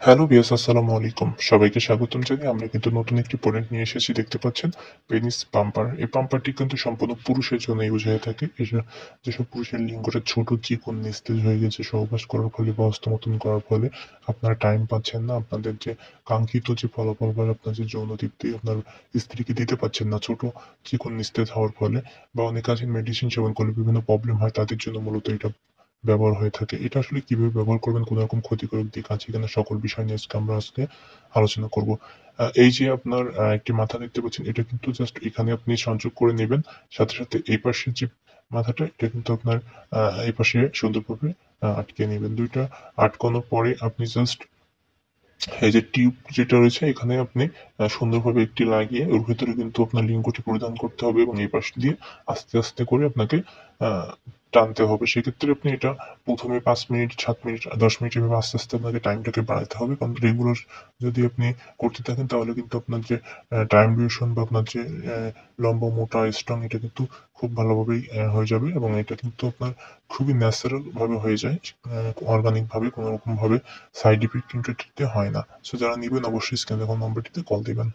Hello viewers, আসসালামু আলাইকুম। সবাইকে স্বাগতম জানিয়ে আমরা কিন্তু নতুন একটি প্রোডাক্ট নিয়ে এসেছি। দেখতে পাচ্ছেন পেনিস পাম্পার। এই পাম্পারটি কিন্তু সম্পূর্ণ পুরুষের জন্য ইউজ হয়ে থাকে। এটা যেসব পুরুষের লিঙ্গটা ছোট, চিকন, নিস্তেজ হয়ে গেছে সহবাস করার ফলে বা হস্তমৈথুন করার ফলে আপনারা টাইম পাচ্ছেন না। আপনাদের যে কাঙ্ক্ষিত যে ফলাফল বা আপনার যে যৌন তৃপ্তি আপনার স্ত্রীকে দিতে পারছেন না ছোট, চিকন, নিস্তেজ হওয়ার ফলে বা অনেকে আছেন মেডিসিন সেবন করলে বিভিন্ন প্রবলেম হয় তাদের জন্য মূলত এটা ব্যবহার হয়ে থাকে। এটা আসলে কিভাবে ব্যবহার করবেন, কোন রকম ক্ষতিকারক দিক আছে কিনা সকল বিষয় নিয়ে আমরা আজকে আলোচনা করব। এই যে আপনার একটি মাথা দেখতে পাচ্ছেন, এটা কিন্তু জাস্ট এখানে আপনি সংযোগ করে নিবেন। সাথে, সাথে এই পাশের যে মাথাটা এটা কিন্তু আপনার এই পাশে সুন্দরভাবে আটকে নিবেন। ২ টা আটকানোর পরে আপনি জাস্ট এই যে টিউব যেটা রয়েছে এখানে আপনি সুন্দরভাবে একটি লাগিয়ে ওর ভেতরে কিন্তু আপনার লিঙ্গটি প্রদান করতে হবে এবং এই পাশ দিয়ে আস্তে, আস্তে করে আপনাকে আ টানতে হবে। সেক্ষেত্রে আপনি এটা ১ম এ ৫ মিনিট, ৭ মিনিট, ১০ মিনিট এভাবে আস্তে, আস্তে আপনাকে টাইমটাকে বাড়াতে হবে। কারণ রেগুলার যদি আপনি করতে থাকেন তাহলে কিন্তু আপনার যে টাইম ডিউরেশন বা আপনার যে লম্বা, মোটা, স্ট্রং এটা কিন্তু খুব ভালোভাবেই হয়ে যাবে এবং এটা কিন্তু আপনার খুবই ন্যাচারাল ভাবে হয়ে যায়। অর্গানিক ভাবে কোনরকম ভাবে সাইড ইফেক্ট কিন্তু এটাতে হয় না। সো যারা নিবেন অবশ্যই স্ক্রিনে দেখানো নম্বরটিতে কল দিবেন।